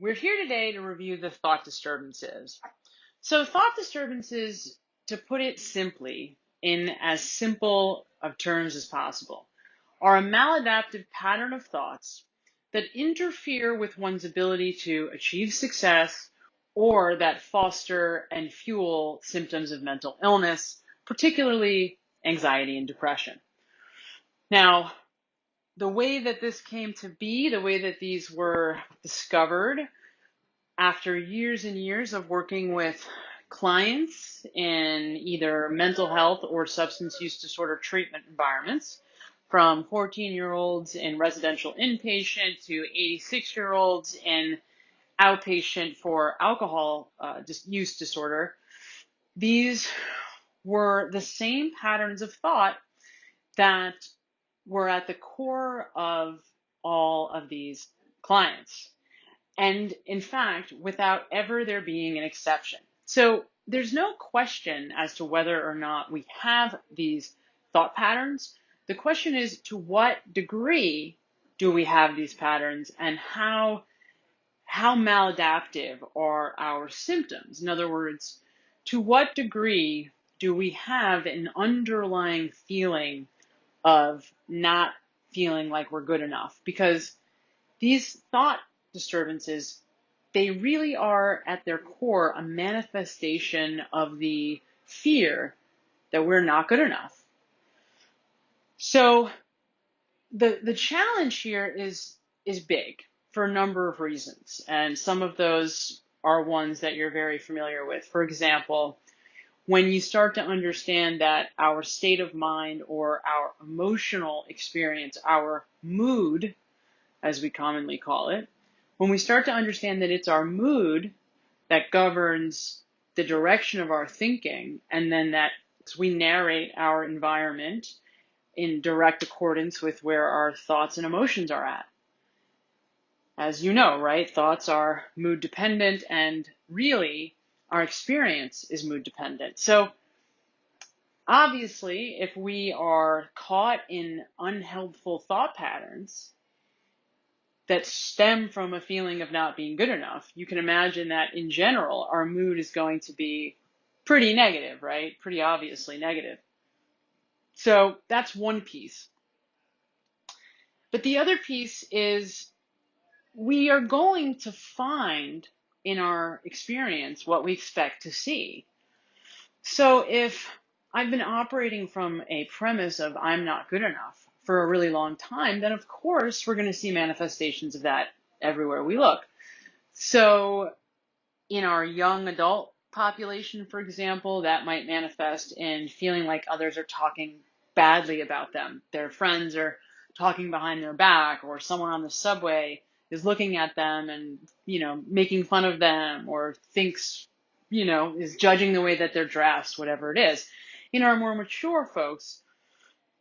We're here today to review the thought disturbances. So thought disturbances, to put it simply, in as simple of terms as possible, are a maladaptive pattern of thoughts that interfere with one's ability to achieve success or that foster and fuel symptoms of mental illness, particularly anxiety and depression. Now, the way that this came to be, the way that these were discovered, after years and years of working with clients in either mental health or substance use disorder treatment environments, from 14-year-olds in residential inpatient to 86-year-olds in outpatient for alcohol use disorder, these were the same patterns of thought that were at the core of all of these clients. And in fact, without ever there being an exception. So there's no question as to whether or not we have these thought patterns. The question is, to what degree do we have these patterns, and how maladaptive are our symptoms? In other words, to what degree do we have an underlying feeling of not feeling like we're good enough? Because these thought disturbances, they really are at their core a manifestation of the fear that we're not good enough. So the challenge here is big for a number of reasons, and some of those are ones that you're very familiar with. For example, when you start to understand that our state of mind or our emotional experience, our mood, as we commonly call it, when we start to understand that it's our mood that governs the direction of our thinking, and then that we narrate our environment in direct accordance with where our thoughts and emotions are at. As you know, right, thoughts are mood dependent, and really our experience is mood dependent. So obviously, if we are caught in unhelpful thought patterns that stem from a feeling of not being good enough, you can imagine that in general, our mood is going to be pretty negative, right? Pretty obviously negative. So that's one piece. But the other piece is we are going to find in our experience what we expect to see. So if I've been operating from a premise of I'm not good enough for a really long time, then of course we're going to see manifestations of that everywhere we look. So in our young adult population, for example, that might manifest in feeling like others are talking badly about them. Their friends are talking behind their back, or someone on the subway is looking at them and, making fun of them, or thinks, is judging the way that they're dressed, whatever it is. In our more mature folks,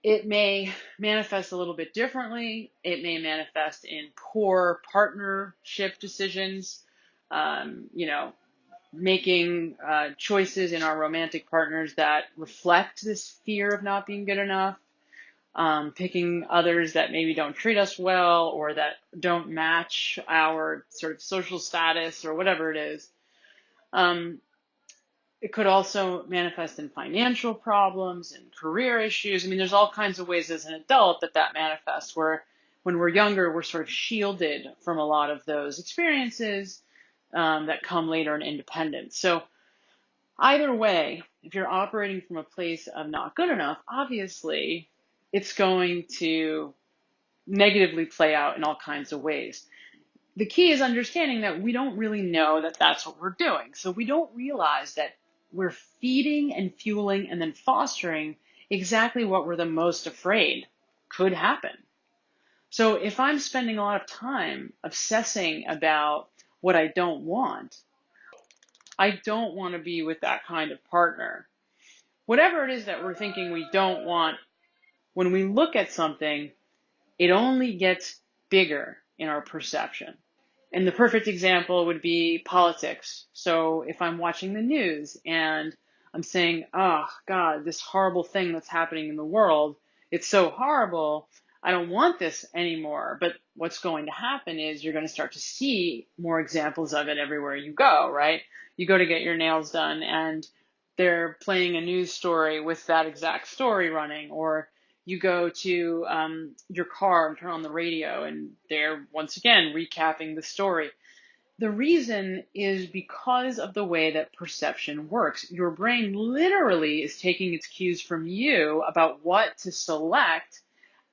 it may manifest a little bit differently. It may manifest in poor partnership decisions, making choices in our romantic partners that reflect this fear of not being good enough, picking others that maybe don't treat us well or that don't match our sort of social status or whatever it is. It could also manifest in financial problems and career issues. I mean, there's all kinds of ways as an adult that manifests, where when we're younger, we're sort of shielded from a lot of those experiences that come later in independence. So either way, if you're operating from a place of not good enough, obviously it's going to negatively play out in all kinds of ways. The key is understanding that we don't really know that that's what we're doing. So we don't realize that we're feeding and fueling and then fostering exactly what we're the most afraid could happen. So if I'm spending a lot of time obsessing about what I don't want to be with that kind of partner. Whatever it is that we're thinking we don't want, when we look at something, it only gets bigger in our perception. And the perfect example would be politics. So if I'm watching the news and I'm saying, oh God, this horrible thing that's happening in the world, it's so horrible, I don't want this anymore. But what's going to happen is you're going to start to see more examples of it everywhere you go, right? You go to get your nails done and they're playing a news story with that exact story running, or you go to your car and turn on the radio and they're once again recapping the story. The reason is because of the way that perception works. Your brain literally is taking its cues from you about what to select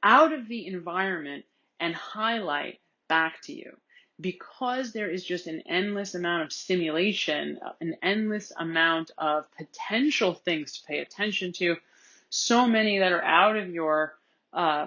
out of the environment and highlight back to you. Because there is just an endless amount of stimulation, an endless amount of potential things to pay attention to, so many that are out of your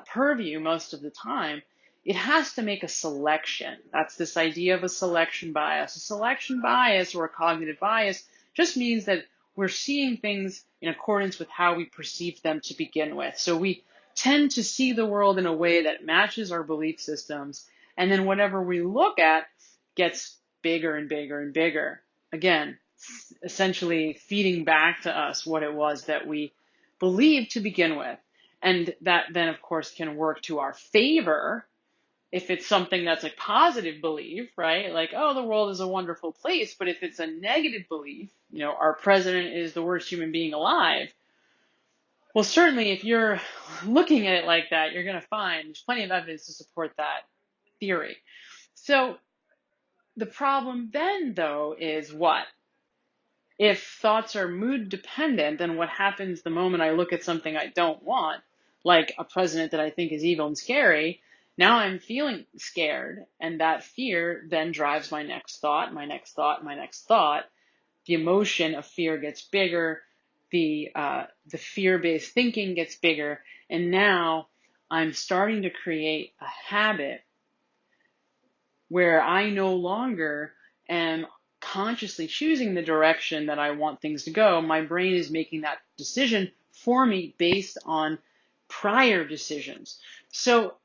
purview most of the time, it has to make a selection. That's this idea of a selection bias. A selection bias or a cognitive bias just means that we're seeing things in accordance with how we perceive them to begin with. So we tend to see the world in a way that matches our belief systems, and then whatever we look at gets bigger and bigger and bigger. Again, essentially feeding back to us what it was that we believed to begin with. And that then, of course, can work to our favor if it's something that's a positive belief, right? Like, oh, the world is a wonderful place. But if it's a negative belief, our president is the worst human being alive. Well, certainly if you're looking at it like that, you're going to find there's plenty of evidence to support that theory. So the problem then, though, is what? If thoughts are mood dependent, then what happens the moment I look at something I don't want, like a president that I think is evil and scary, now I'm feeling scared, and that fear then drives my next thought, my next thought, my next thought. The emotion of fear gets bigger, the fear-based thinking gets bigger, and now I'm starting to create a habit where I no longer am consciously choosing the direction that I want things to go. My brain is making that decision for me based on prior decisions. So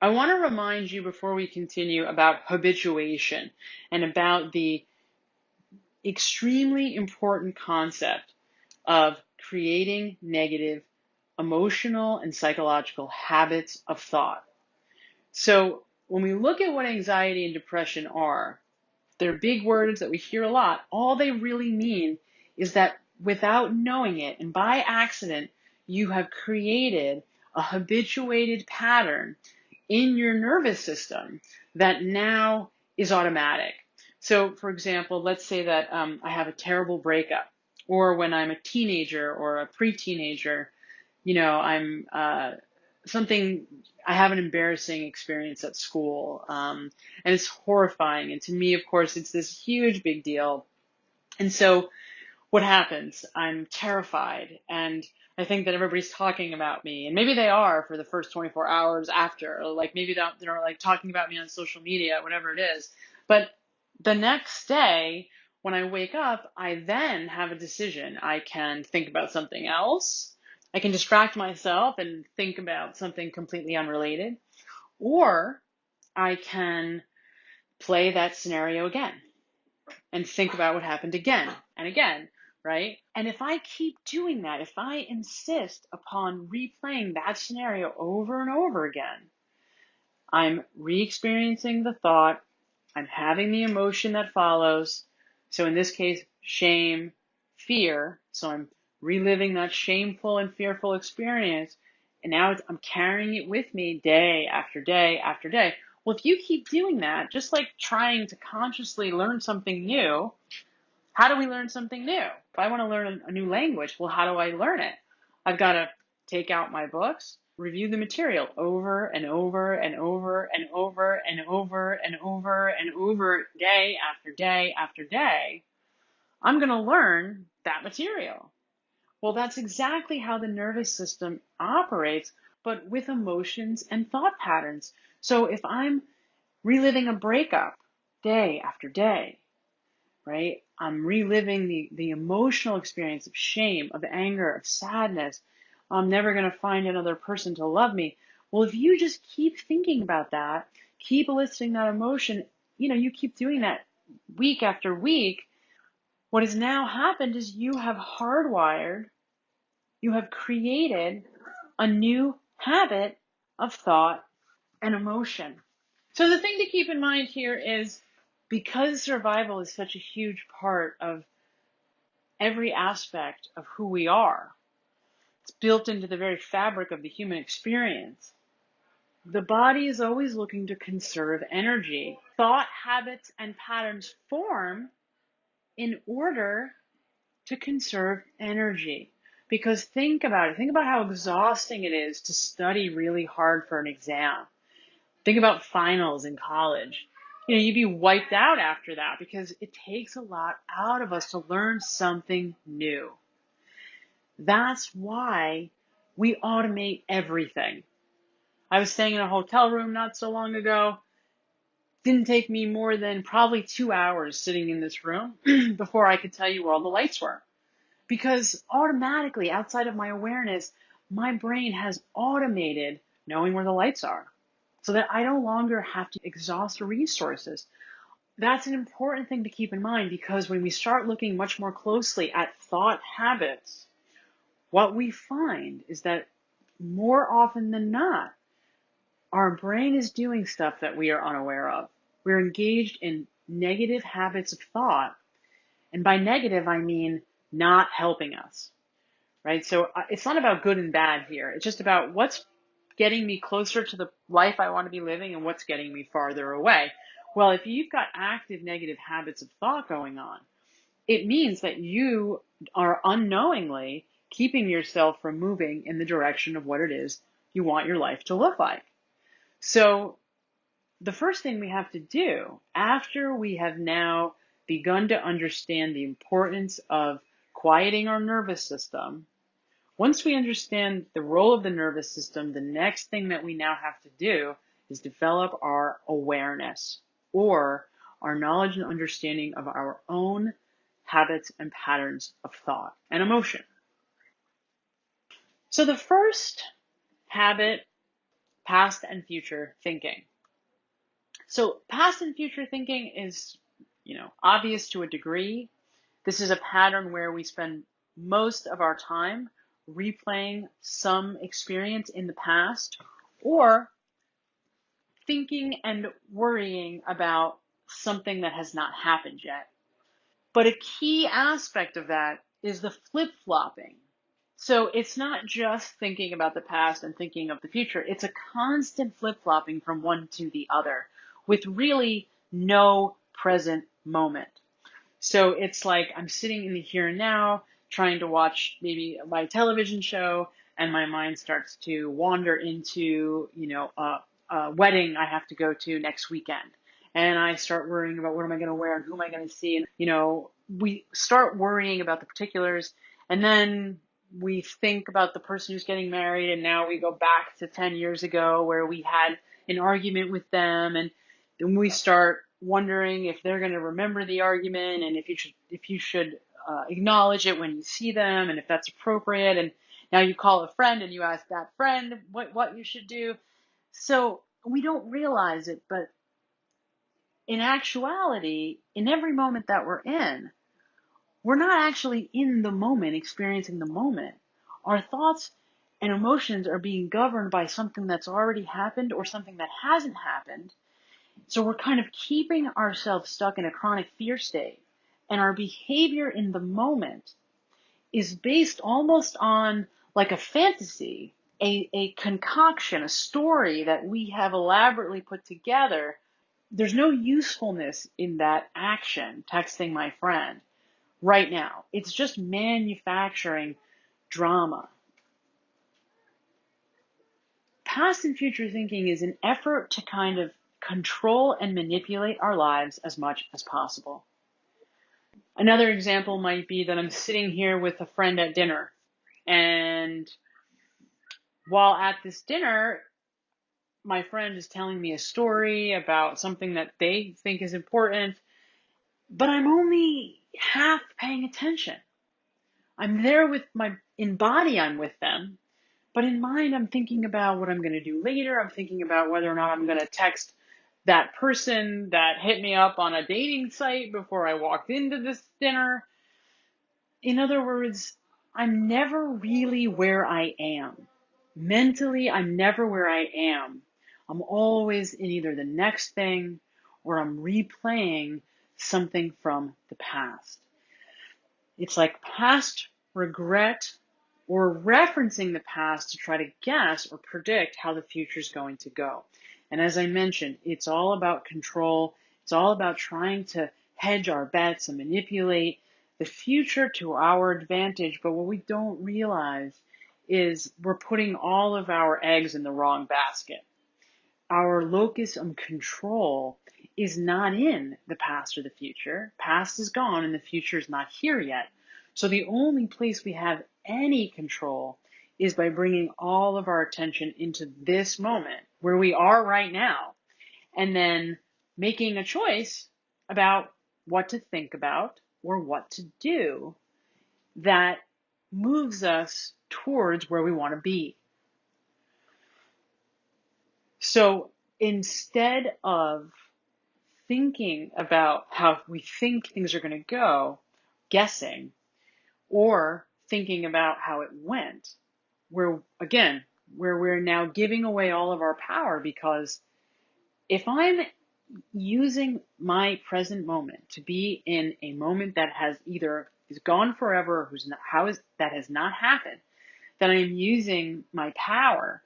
I want to remind you before we continue about habituation and about the extremely important concept of creating negative emotional and psychological habits of thought. So when we look at what anxiety and depression are, they're big words that we hear a lot. All they really mean is that without knowing it and by accident, you have created a habituated pattern in your nervous system that now is automatic. So, for example, let's say that I have a terrible breakup, or when I'm a teenager or a pre-teenager, I'm I have an embarrassing experience at school, and it's horrifying. And to me, of course, it's this huge big deal. And so what happens? I'm terrified, and I think that everybody's talking about me, and maybe they are for the first 24 hours after, or like maybe they're like talking about me on social media, whatever it is. But the next day, when I wake up, I then have a decision. I can think about something else. I can distract myself and think about something completely unrelated, or I can play that scenario again and think about what happened again and again, right? And if I keep doing that, if I insist upon replaying that scenario over and over again, I'm re-experiencing the thought, I'm having the emotion that follows. So in this case, shame, fear. So I'm reliving that shameful and fearful experience. And now I'm carrying it with me day after day after day. Well, if you keep doing that, just like trying to consciously learn something new, how do we learn something new? If I want to learn a new language, well, how do I learn it? I've got to take out my books, review the material over and over and over and over and over and over and over, day after day after day. I'm going to learn that material. Well, that's exactly how the nervous system operates, but with emotions and thought patterns. So if I'm reliving a breakup day after day, right? I'm reliving the emotional experience of shame, of anger, of sadness. I'm never going to find another person to love me. Well, if you just keep thinking about that, keep eliciting that emotion, you keep doing that week after week, what has now happened is you have hardwired, you have created a new habit of thought and emotion. So the thing to keep in mind here is, because survival is such a huge part of every aspect of who we are, it's built into the very fabric of the human experience. The body is always looking to conserve energy. Thought, habits, and patterns form in order to conserve energy. Because think about it. Think about how exhausting it is to study really hard for an exam. Think about finals in college. You'd be wiped out after that because it takes a lot out of us to learn something new. That's why we automate everything. I was staying in a hotel room not so long ago. Didn't take me more than probably 2 hours sitting in this room before I could tell you where all the lights were. Because automatically, outside of my awareness, my brain has automated knowing where the lights are, so that I no longer have to exhaust resources. That's an important thing to keep in mind, because when we start looking much more closely at thought habits, what we find is that more often than not, our brain is doing stuff that we are unaware of. We're engaged in negative habits of thought. And by negative, I mean not helping us, right? So it's not about good and bad here. It's just about what's getting me closer to the life I want to be living and what's getting me farther away. Well, if you've got active negative habits of thought going on, it means that you are unknowingly keeping yourself from moving in the direction of what it is you want your life to look like. So the first thing we have to do, after we have now begun to understand the importance of quieting our nervous system, once we understand the role of the nervous system, the next thing that we now have to do is develop our awareness, or our knowledge and understanding of our own habits and patterns of thought and emotion. So the first habit, past and future thinking. So past and future thinking is, obvious to a degree. This is a pattern where we spend most of our time replaying some experience in the past, or thinking and worrying about something that has not happened yet. But a key aspect of that is the flip-flopping. So it's not just thinking about the past and thinking of the future. It's a constant flip-flopping from one to the other with really no present moment. So it's like I'm sitting in the here and now trying to watch maybe my television show, and my mind starts to wander into, a wedding I have to go to next weekend. And I start worrying about what am I going to wear and who am I going to see. And, we start worrying about the particulars, and then we think about the person who's getting married, and now we go back to 10 years ago where we had an argument with them, and then we start wondering if they're going to remember the argument, and if you should acknowledge it when you see them, and if that's appropriate. And now you call a friend and you ask that friend what you should do. So we don't realize it, but in actuality, in every moment that we're not actually in the moment, experiencing the moment. Our thoughts and emotions are being governed by something that's already happened or something that hasn't happened. So we're kind of keeping ourselves stuck in a chronic fear state. And our behavior in the moment is based almost on like a fantasy, a concoction, a story that we have elaborately put together. There's no usefulness in that action, texting my friend, right now. It's just manufacturing drama. Past and future thinking is an effort to kind of control and manipulate our lives as much as possible. Another example might be that I'm sitting here with a friend at dinner, and while at this dinner, my friend is telling me a story about something that they think is important, but I'm only half paying attention. I'm there in body, I'm with them, but in mind, I'm thinking about what I'm going to do later. I'm thinking about whether or not I'm going to text that person that hit me up on a dating site before I walked into this dinner. In other words, I'm never really where I am. Mentally, I'm never where I am. I'm always in either the next thing or I'm replaying something from the past. It's like past regret or referencing the past to try to guess or predict how the future is going to go. And as I mentioned, it's all about control. It's all about trying to hedge our bets and manipulate the future to our advantage. But what we don't realize is we're putting all of our eggs in the wrong basket. Our locus of control is not in the past or the future. Past is gone and the future is not here yet. So the only place we have any control is by bringing all of our attention into this moment where we are right now, and then making a choice about what to think about or what to do that moves us towards where we want to be. So instead of thinking about how we think things are going to go, guessing, or thinking about how it went, where we're now giving away all of our power, because if I'm using my present moment to be in a moment that has either is gone forever or that has not happened, then I'm using my power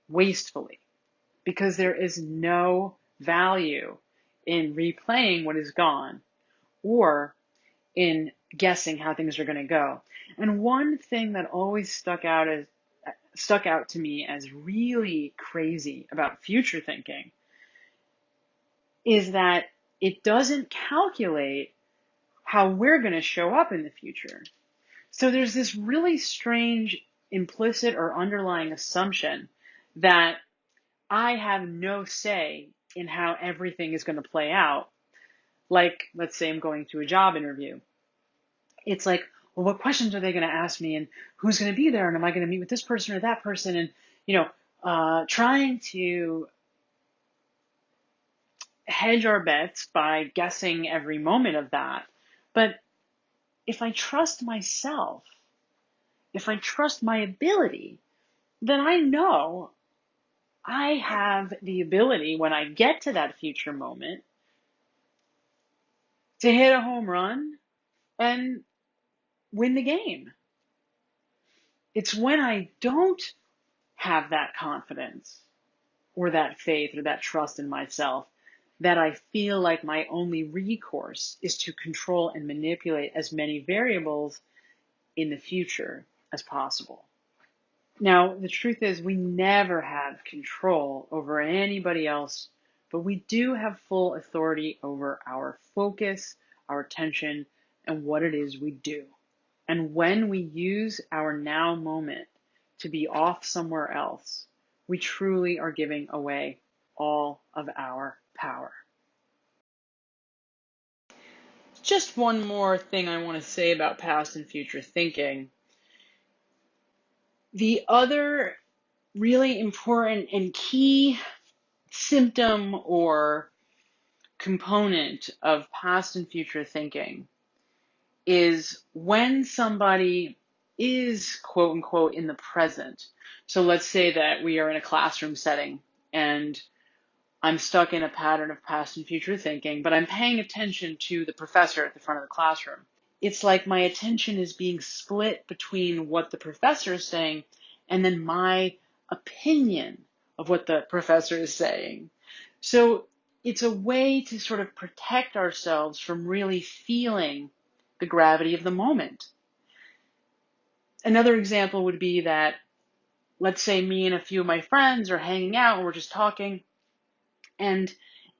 wastefully, because there is no value in replaying what is gone or in guessing how things are going to go. And one thing that always stuck out to me as really crazy about future thinking is that it doesn't calculate how we're going to show up in the future. So there's this really strange implicit or underlying assumption that I have no say in how everything is going to play out. Like, let's say I'm going to a job interview. It's like, well, what questions are they going to ask me, and who's going to be there, and am I going to meet with this person or that person? And, trying to hedge our bets by guessing every moment of that. But if I trust myself, if I trust my ability, then I know I have the ability when I get to that future moment to hit a home run and win the game. It's when I don't have that confidence or that faith or that trust in myself that I feel like my only recourse is to control and manipulate as many variables in the future as possible. Now, the truth is we never have control over anybody else, but we do have full authority over our focus, our attention, and what it is we do. And when we use our now moment to be off somewhere else, we truly are giving away all of our power. Just one more thing I want to say about past and future thinking. The other really important and key symptom or component of past and future thinking is when somebody is quote unquote in the present. So let's say that we are in a classroom setting and I'm stuck in a pattern of past and future thinking, but I'm paying attention to the professor at the front of the classroom. It's like my attention is being split between what the professor is saying and then my opinion of what the professor is saying. So it's a way to sort of protect ourselves from really feeling the gravity of the moment. Another example would be that, let's say me and a few of my friends are hanging out and we're just talking, and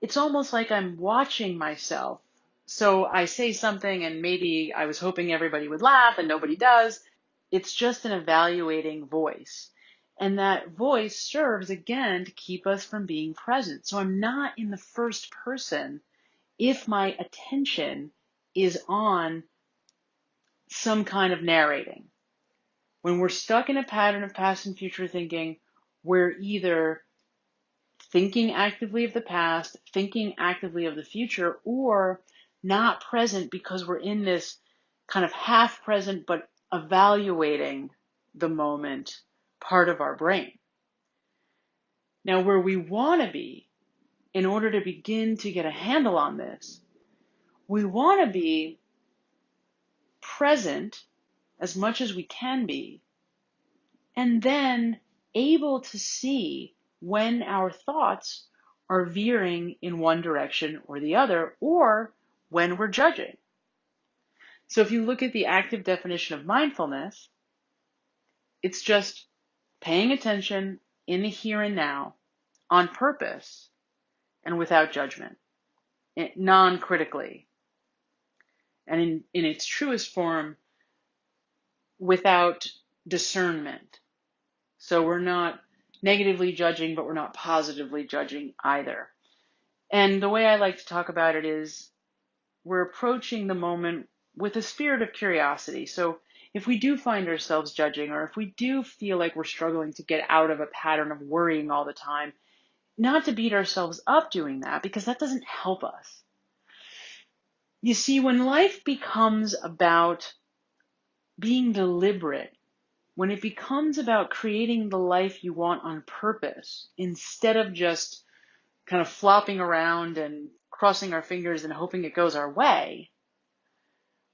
it's almost like I'm watching myself. So I say something and maybe I was hoping everybody would laugh and nobody does. It's just an evaluating voice. And that voice serves, again, to keep us from being present. So I'm not in the first person if my attention is on some kind of narrating. When we're stuck in a pattern of past and future thinking, we're either thinking actively of the past, thinking actively of the future, or not present because we're in this kind of half present but evaluating the moment part of our brain. Now, where we want to be, in order to begin to get a handle on this, we want to be present as much as we can be, and then able to see when our thoughts are veering in one direction or the other, or when we're judging. So if you look at the active definition of mindfulness, it's just paying attention in the here and now on purpose and without judgment, non-critically, and in its truest form, without discernment. So we're not negatively judging, but we're not positively judging either. And the way I like to talk about it is we're approaching the moment with a spirit of curiosity. So if we do find ourselves judging, or if we do feel like we're struggling to get out of a pattern of worrying all the time, not to beat ourselves up doing that, because that doesn't help us. You see, when life becomes about being deliberate, when it becomes about creating the life you want on purpose, instead of just kind of flopping around and crossing our fingers and hoping it goes our way,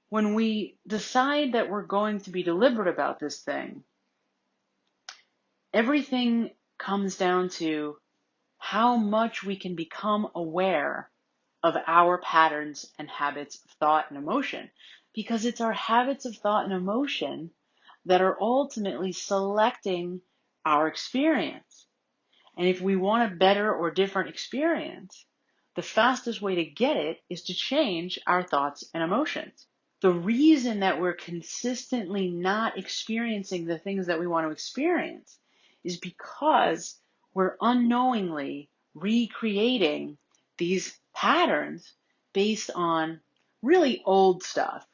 when we decide that we're going to be deliberate about this thing, everything comes down to how much we can become aware of our patterns and habits of thought and emotion. Because it's our habits of thought and emotion that are ultimately selecting our experience. And if we want a better or different experience, the fastest way to get it is to change our thoughts and emotions. The reason that we're consistently not experiencing the things that we want to experience is because we're unknowingly recreating these patterns based on really old stuff.